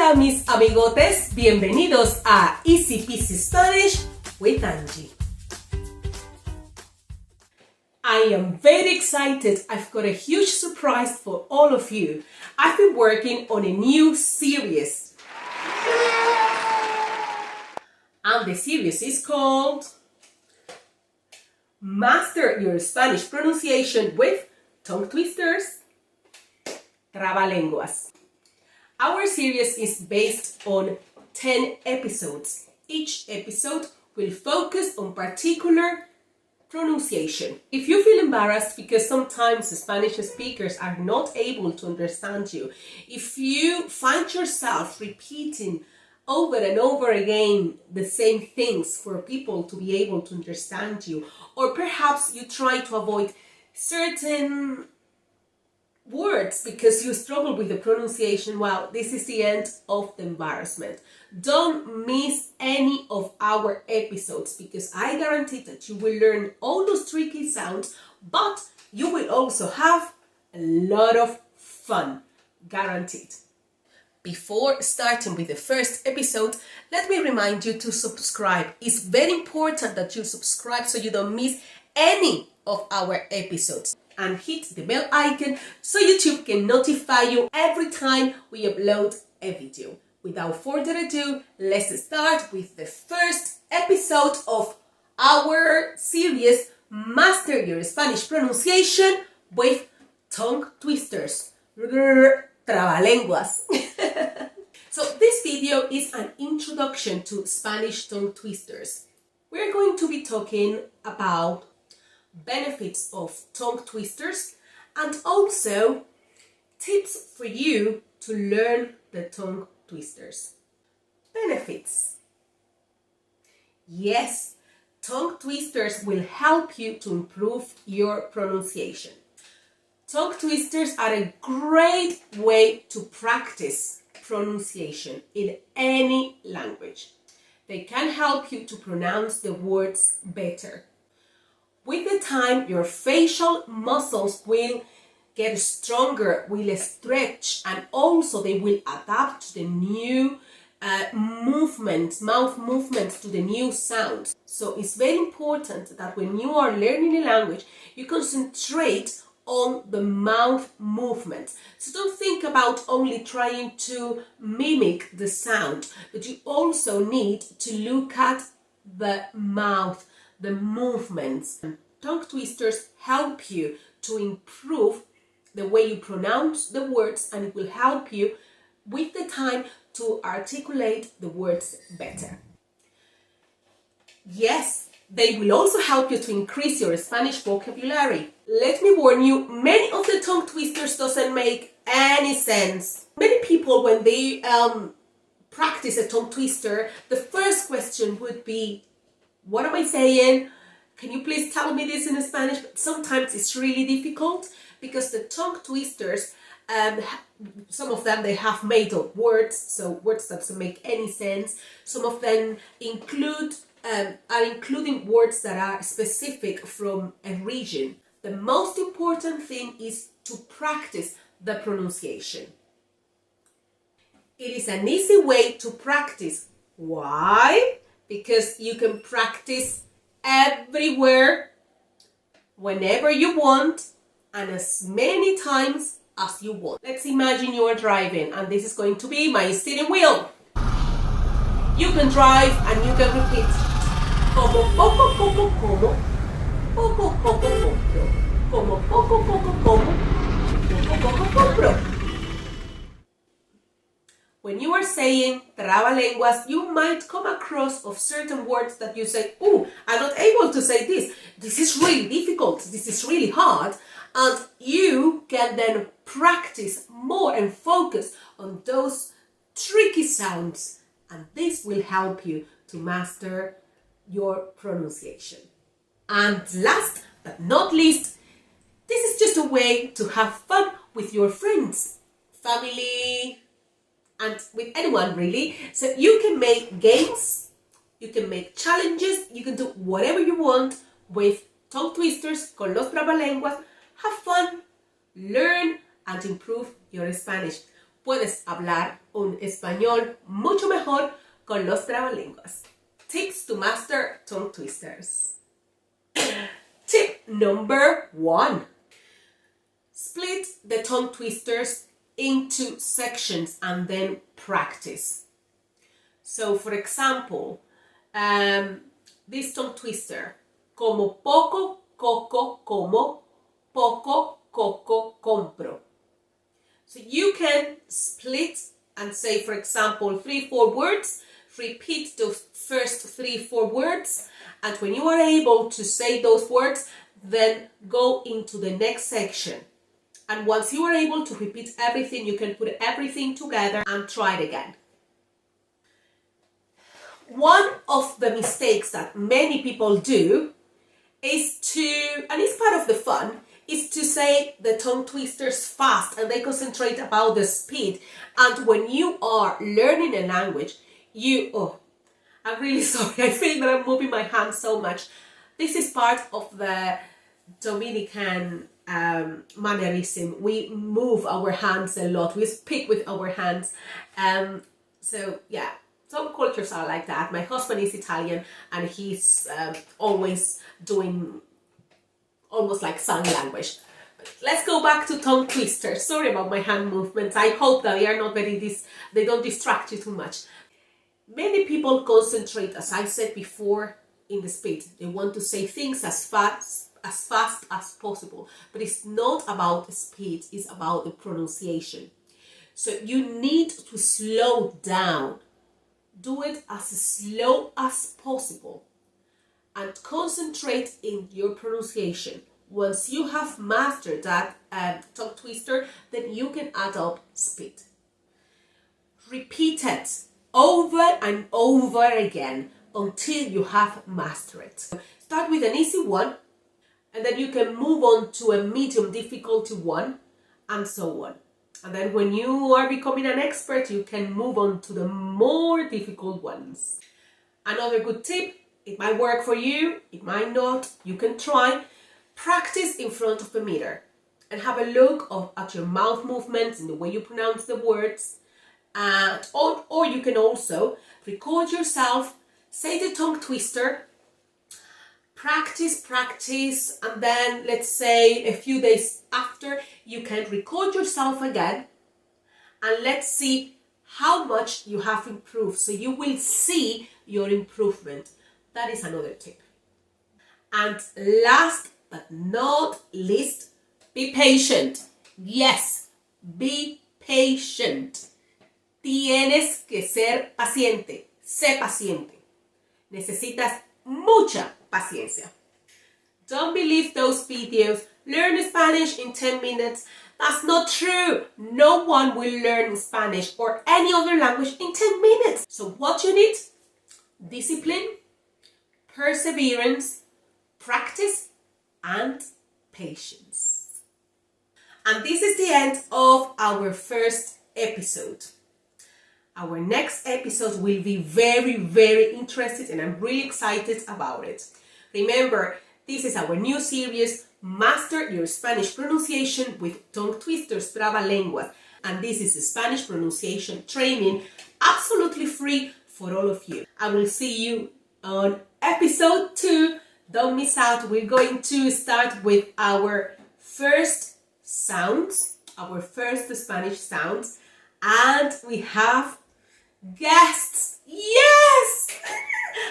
Hola mis amigotes, bienvenidos a Easy Peasy Spanish with Angie. I am very excited. I've got a huge surprise for all of you. I've been working on a new series. And the series is called Master Your Spanish Pronunciation with Tongue Twisters, Trabalenguas. Our series is based on 10 episodes. Each episode will focus on particular pronunciation. If you feel embarrassed because sometimes the Spanish speakers are not able to understand you, if you find yourself repeating over and over again the same things for people to be able to understand you, or perhaps you try to avoid certain words because you struggle with the pronunciation, well, this is the end of the embarrassment. Don't miss any of our episodes because I guarantee that you will learn all those tricky sounds, but you will also have a lot of fun, guaranteed. Before starting with the first episode, let me remind you to subscribe. It's very important that you subscribe so you don't miss any of our episodes. And hit the bell icon so YouTube can notify you every time we upload a video. Without further ado, let's start with the first episode of our series Master Your Spanish Pronunciation with Tongue Twisters, Trabalenguas. So this video is an introduction to Spanish tongue twisters. We're going to be talking about benefits of tongue twisters and also tips for you to learn the tongue twisters. Benefits. Yes, tongue twisters will help you to improve your pronunciation. Tongue twisters are a great way to practice pronunciation in any language. They can help you to pronounce the words better. With the time, your facial muscles will get stronger, will stretch, and also they will adapt to the new mouth movements, to the new sounds. So it's very important that when you are learning a language, you concentrate on the mouth movements. So don't think about only trying to mimic the sound, but you also need to look at the mouth, the movements. Tongue twisters help you to improve the way you pronounce the words, and it will help you with the time to articulate the words better. Yes, they will also help you to increase your Spanish vocabulary. Let me warn you, many of the tongue twisters doesn't make any sense. Many people, when they practice a tongue twister, the first question would be, what am I saying? Can you please tell me this in Spanish? But sometimes it's really difficult because the tongue twisters, some of them, they have made up words, so words that don't make any sense. Some of them are including words that are specific from a region. The most important thing is to practice the pronunciation. It is an easy way to practice. Why? Because you can practice everywhere, whenever you want, and as many times as you want. Let's imagine you are driving, and this is going to be my steering wheel. You can drive and you can repeat como poco poco como, poco poco compro, como poco poco como, poco poco compro. When you are saying trabalenguas, you might come across of certain words that you say, oh, I'm not able to say this. This is really difficult. This is really hard. And you can then practice more and focus on those tricky sounds. And this will help you to master your pronunciation. And last but not least, this is just a way to have fun with your friends, family, and with anyone really. So you can make games, you can make challenges, you can do whatever you want with tongue twisters con los trabalenguas. Have fun, learn, and improve your Spanish. puedes hablar un español mucho mejor con los trabalenguas. Tips to master tongue twisters. Tip number 1. Split the tongue twisters into sections and then practice. So, for example, this tongue twister, como poco, coco, como, poco, coco, compro. So you can split and say, for example, 3-4 words, repeat those first 3-4 words, and when you are able to say those words, then go into the next section. And once you are able to repeat everything, you can put everything together and try it again. One of the mistakes that many people do is to, and it's part of the fun, is to say the tongue twisters fast, and they concentrate about the speed. And when you are learning a language, I'm really sorry, I feel that I'm moving my hands so much. This is part of the Dominican mannerism. We move our hands a lot, we speak with our hands. So yeah, some cultures are like that. My husband is Italian, and he's always doing almost like sign language. Let's go back to tongue twisters. Sorry about my hand movements. I hope that they are not they don't distract you too much. Many people concentrate, as I said before, in the speed. They want to say things as fast as possible. But it's not about the speed, it's about the pronunciation. So you need to slow down. Do it as slow as possible and concentrate in your pronunciation. Once you have mastered that tongue twister, then you can add up speed. Repeat it over and over again until you have mastered it. Start with an easy one, and then you can move on to a medium difficulty one, and so on. And then when you are becoming an expert, you can move on to the more difficult ones. Another good tip, it might work for you, it might not, you can try. Practice in front of the mirror and have a look at your mouth movements and the way you pronounce the words. Or you can also record yourself, say the tongue twister, practice, and then let's say a few days after, you can record yourself again, and let's see how much you have improved. So you will see your improvement. That is another tip. And last but not least, be patient. Yes, be patient. Tienes que ser paciente. Sé paciente. Necesitas mucha paciencia. Don't believe those videos. Learn Spanish in 10 minutes. That's not true. No one will learn Spanish or any other language in 10 minutes. So what you need? Discipline, perseverance, practice, and patience. And this is the end of our first episode. Our next episode will be very, very interesting, and I'm really excited about it. Remember, this is our new series, Master Your Spanish Pronunciation with Tongue Twisters, Trabalenguas. And this is a Spanish pronunciation training, absolutely free for all of you. I will see you on episode 2. Don't miss out. We're going to start with our first sounds, our first Spanish sounds. And we have guests. Yes!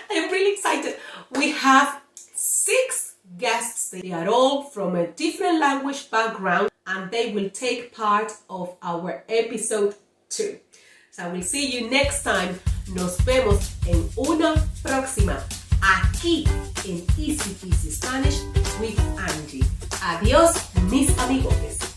I'm really excited. We have 6 guests. They are all from a different language background, and they will take part of our episode 2. So I will see you next time. Nos vemos en una próxima, aquí en Easy Peasy Spanish with Angie. Adiós, mis amigos.